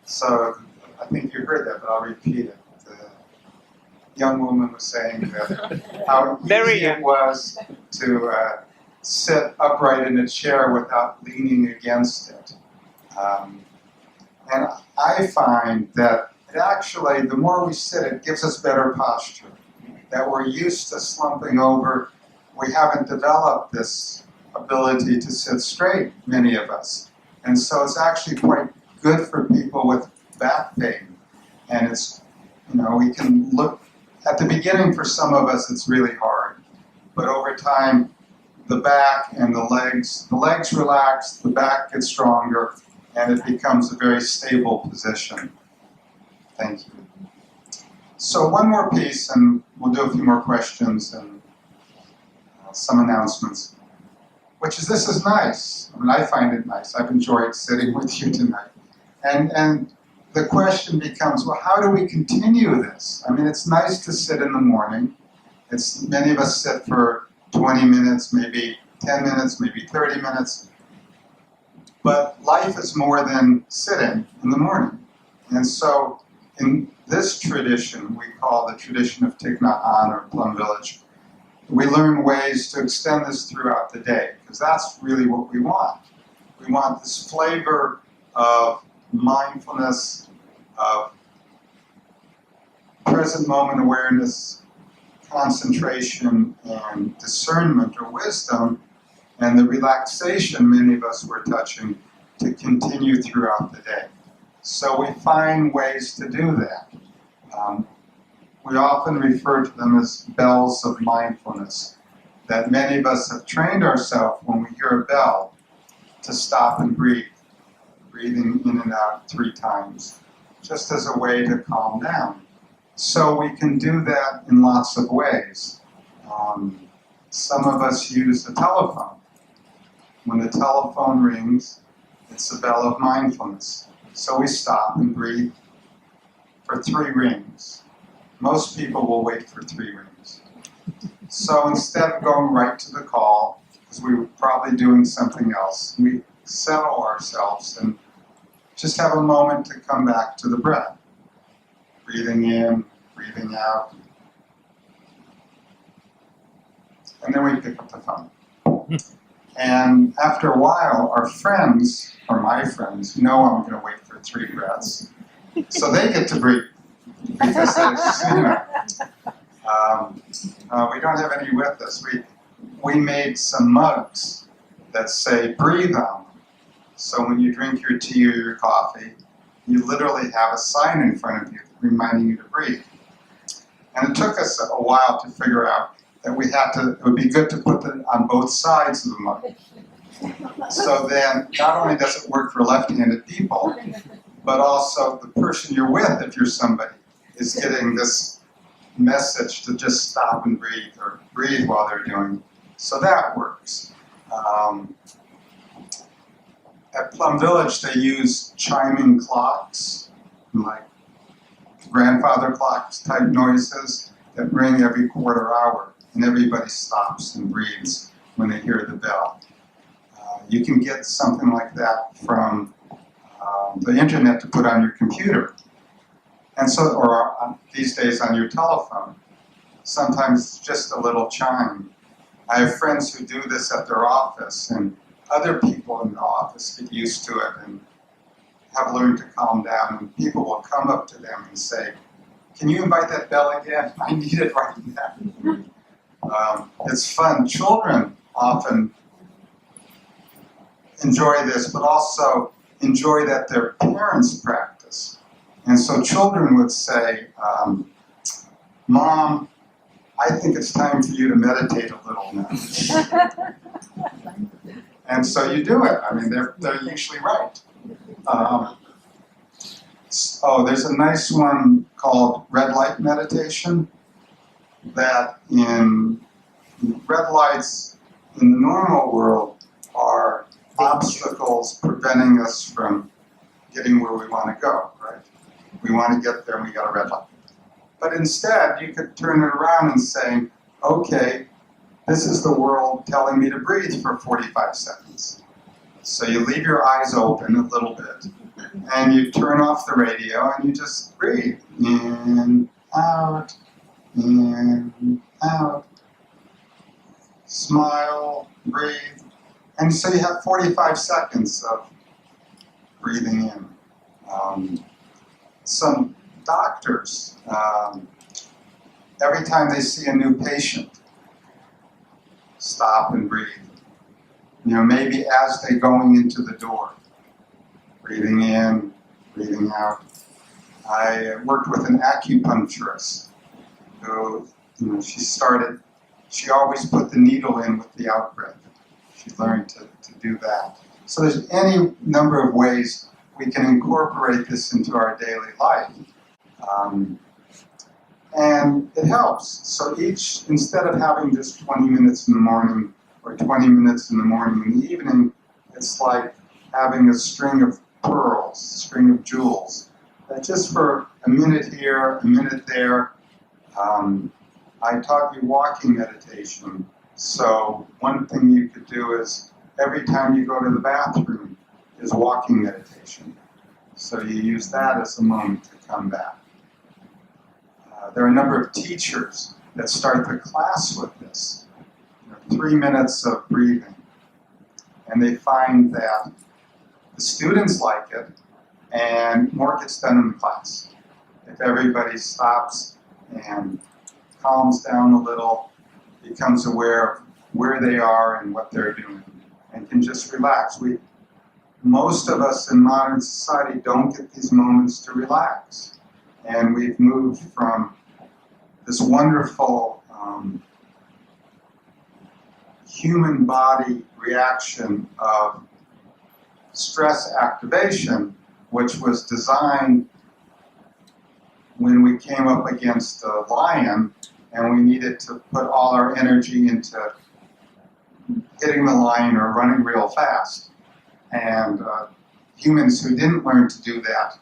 So I think you heard that, but I'll repeat it. The young woman was saying that how easy it was to sit upright in a chair without leaning against it. And I find that it actually, the more we sit, it gives us better posture. That we're used to slumping over. We haven't developed this ability to sit straight, many of us. And so it's actually quite good for people with back pain. And it's, we can look, at the beginning for some of us it's really hard. But over time, the back and the legs relax, the back gets stronger, and it becomes a very stable position. Thank you. So one more piece, and we'll do a few more questions and some announcements. This is nice. I mean, I find it nice. I've enjoyed sitting with you tonight. And the question becomes, well, how do we continue this? I mean, it's nice to sit in the morning. Many of us sit for 20 minutes, maybe 10 minutes, maybe 30 minutes. But life is more than sitting in the morning. And so in this tradition, we call the tradition of Thich Nhat Hanh or Plum Village, we learn ways to extend this throughout the day, because that's really what we want. We want this flavor of mindfulness, of present moment awareness, concentration, and discernment or wisdom, and the relaxation many of us were touching to continue throughout the day. So we find ways to do that. We often refer to them as bells of mindfulness, that many of us have trained ourselves when we hear a bell to stop and breathe, breathing in and out 3 times, just as a way to calm down. So we can do that in lots of ways. Some of us use the telephone. When the telephone rings, it's a bell of mindfulness. So we stop and breathe for 3 rings. Most people will wait for 3 rings. So instead of going right to the call, because we were probably doing something else, we settle ourselves and just have a moment to come back to the breath. Breathing in, breathing out. And then we pick up the phone. And after a while, our friends, or my friends, know I'm going to wait for 3 breaths. So they get to breathe. Because there's, We don't have any with us. We made some mugs that say breathe on them. So when you drink your tea or your coffee, you literally have a sign in front of you reminding you to breathe. And it took us a while to figure out that it would be good to put them on both sides of the mug. So then, not only does it work for left-handed people, but also the person you're with, if you're somebody, is getting this message to just stop and breathe, or breathe while they're doing it. So that works. At Plum Village, they use chiming clocks, like grandfather clocks type noises that ring every quarter hour, and everybody stops and breathes when they hear the bell. You can get something like that from the internet to put on your computer, and so, or these days on your telephone. Sometimes just a little chime. I have friends who do this at their office, and other people in the office get used to it and have learned to calm down, and people will come up to them and say, "Can you invite that bell again? I need it right now." It's fun. Children often enjoy this, but also enjoy that their parents practice. And so children would say, "Mom, I think it's time for you to meditate a little now." And so you do it. I mean, they're usually right. There's a nice one called red light meditation, that in red lights in the normal world are obstacles preventing us from getting where we want to go, right? We want to get there and we got a red light. But instead, you could turn it around and say, okay, this is the world telling me to breathe for 45 seconds. So you leave your eyes open a little bit, and you turn off the radio, and you just breathe. In, out, smile, breathe. And so you have 45 seconds of breathing in. Some doctors, every time they see a new patient, stop and breathe. You know, maybe as they're going into the door, breathing in, breathing out. I worked with an acupuncturist who, she always put the needle in with the out breath. She learned to do that. So there's any number of ways we can incorporate this into our daily life. And it helps. So instead of having just 20 minutes in the morning or 20 minutes in the morning and the evening, it's like having a string of pearls, a string of jewels. That just for a minute here, a minute there. I taught you walking meditation. So one thing you could do is every time you go to the bathroom is walking meditation. So you use that as a moment to come back. There are a number of teachers that start the class with this. 3 minutes of breathing. And they find that the students like it and more gets done in the class. If everybody stops and calms down a little, becomes aware of where they are and what they're doing, and can just relax. Most of us in modern society don't get these moments to relax. And we've moved from this wonderful human body reaction of stress activation, which was designed when we came up against a lion and we needed to put all our energy into hitting the lion or running real fast. And humans who didn't learn to do that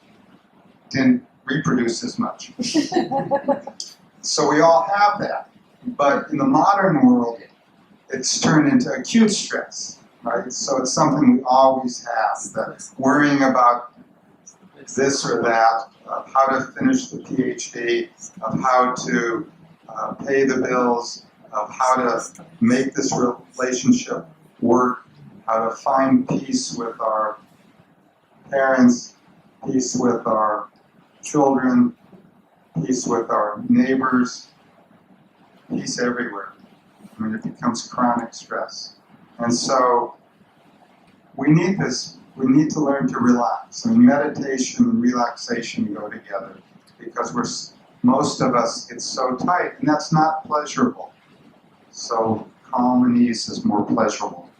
didn't reproduce as much. So we all have that. But in the modern world, it's turned into acute stress, right? So it's something we always have, that worrying about this or that, of how to finish the PhD, of how to pay the bills, of how to make this relationship work, how to find peace with our parents, peace with our children, peace with our neighbors. peace everywhere. I mean, it becomes chronic stress. And so we need this. We need to learn to relax. I mean, meditation and relaxation go together because most of us get so tight, and that's not pleasurable. So calm and ease is more pleasurable.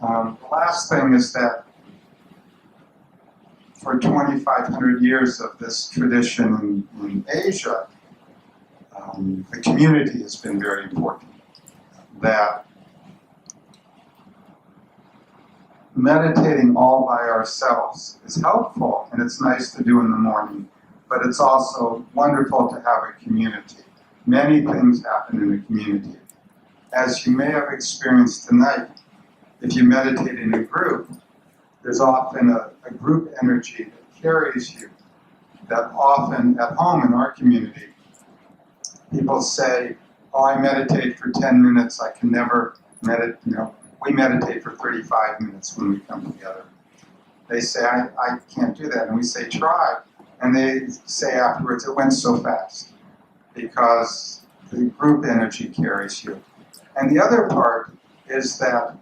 The last thing is that for 2,500 years of this tradition in Asia, the community has been very important. That meditating all by ourselves is helpful, and it's nice to do in the morning, but it's also wonderful to have a community. Many things happen in a community. As you may have experienced tonight, if you meditate in a group, there's often a group energy that carries you. That often at home in our community, people say, oh, I meditate for 10 minutes, I can never meditate, we meditate for 35 minutes when we come together. They say, I can't do that, and we say, try. And they say afterwards, it went so fast, because the group energy carries you. And the other part is that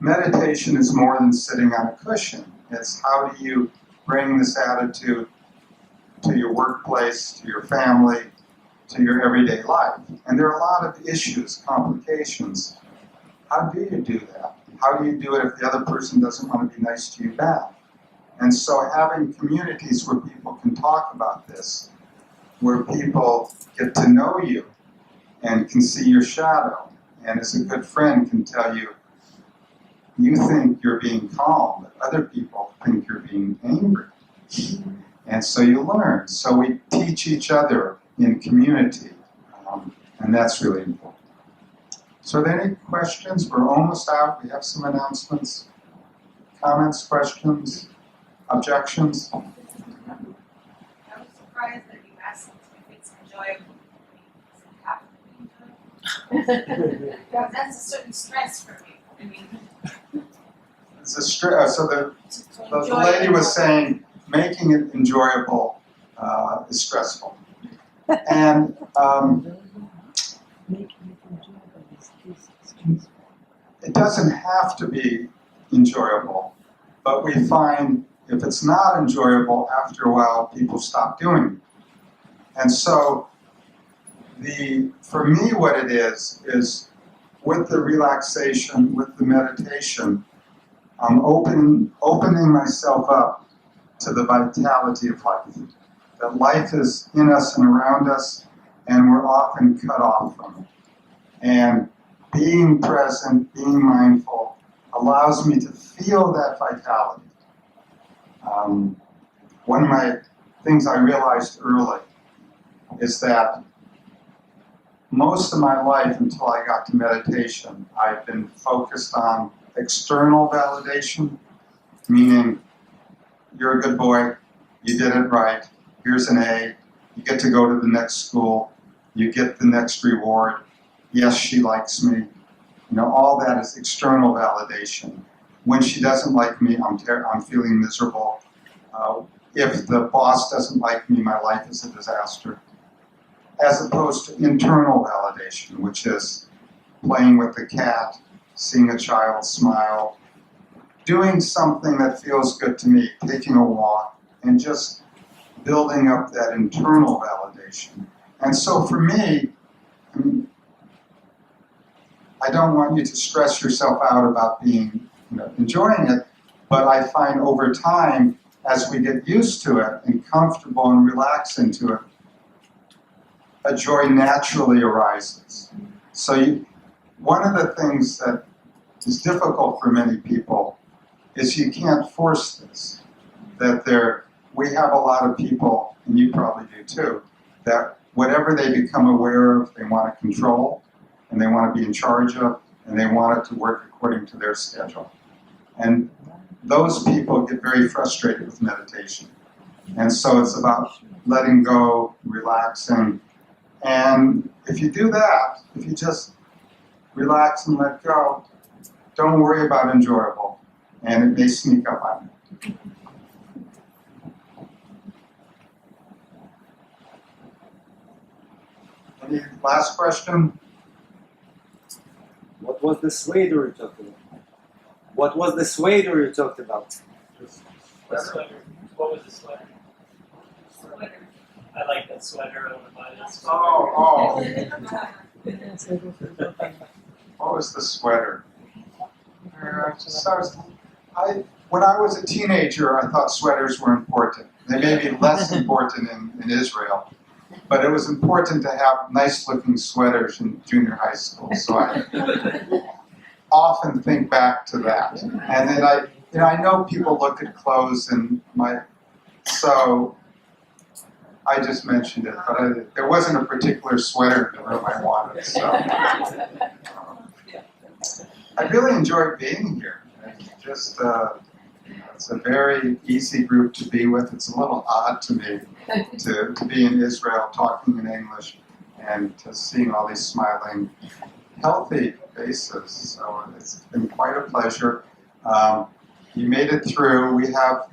meditation is more than sitting on a cushion. It's how do you bring this attitude to your workplace, to your family, to your everyday life. And there are a lot of issues, complications. How do you do that? How do you do it if the other person doesn't want to be nice to you back? And so having communities where people can talk about this, where people get to know you and can see your shadow, and as a good friend can tell you, you think you're being calm, but other people think you're being angry. And so you learn. So we teach each other in community, and that's really important. So are there any questions? We're almost out. We have some announcements. Comments, questions, objections? I was surprised that you asked if it's enjoyable. Does it have to be enjoyable? Because that's a certain stress for me. I mean, It's a so the lady was saying making it enjoyable is stressful. And it doesn't have to be enjoyable, but we find if it's not enjoyable, after a while, people stop doing it. And so for me, what it is with the relaxation, with the meditation, I'm opening myself up to the vitality of life. That life is in us and around us, and we're often cut off from it. And being present, being mindful, allows me to feel that vitality. One of my things I realized early is that most of my life until I got to meditation, I've been focused on external validation, meaning you're a good boy, you did it right, here's an A, you get to go to the next school, you get the next reward, yes, she likes me. All that is external validation. When she doesn't like me, I'm feeling miserable. If the boss doesn't like me, my life is a disaster. As opposed to internal validation, which is playing with the cat, seeing a child smile, doing something that feels good to me, taking a walk, and just building up that internal validation. And so for me, I don't want you to stress yourself out about enjoying it, but I find over time, as we get used to it and comfortable and relax into it, a joy naturally arises. So one of the things that is difficult for many people is you can't force this. We have a lot of people, and you probably do too, that whatever they become aware of, they want to control, and they want to be in charge of, and they want it to work according to their schedule. And those people get very frustrated with meditation. And so it's about letting go, relaxing. And if you do that, if you just relax and let go, don't worry about enjoyable, and it may sneak up on you. Any last question? What was the sweater you talked about? What was the sweater you talked about? The sweater. What was the sweater? Sweater. I like that sweater. I want to buy that sweater. Oh, what was the sweater? When I was a teenager, I thought sweaters were important. They may be less important in Israel, but it was important to have nice-looking sweaters in junior high school. So I often think back to that. And then I know people look at clothes so I just mentioned it, but there wasn't a particular sweater in the room I wanted. So I really enjoyed being here. It's a very easy group to be with. It's a little odd to me to be in Israel talking in English and to seeing all these smiling, healthy faces. So it's been quite a pleasure. You made it through. We have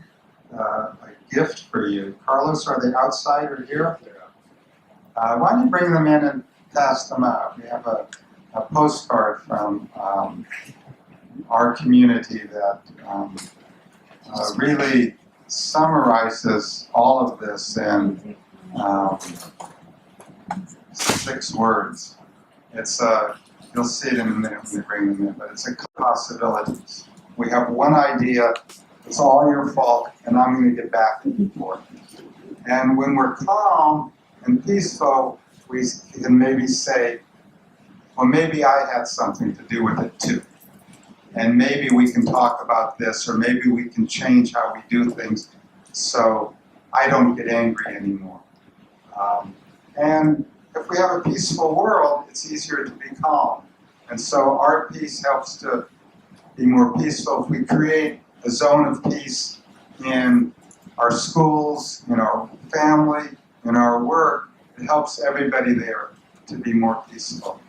a gift for you. Carlos, are they outside or here? Why don't you bring them in and pass them out? We have a postcard from our community that really summarizes all of this in 6 words. It's you'll see it in a minute when we bring them in, but it's a possibilities. We have one idea, it's all your fault, and I'm going to get back to you for it. And when we're calm and peaceful, we can maybe say, well, maybe I had something to do with it too. And maybe we can talk about this, or maybe we can change how we do things so I don't get angry anymore. And if we have a peaceful world, it's easier to be calm. And so our peace helps to be more peaceful. If we create a zone of peace in our schools, in our family, in our work, it helps everybody there to be more peaceful.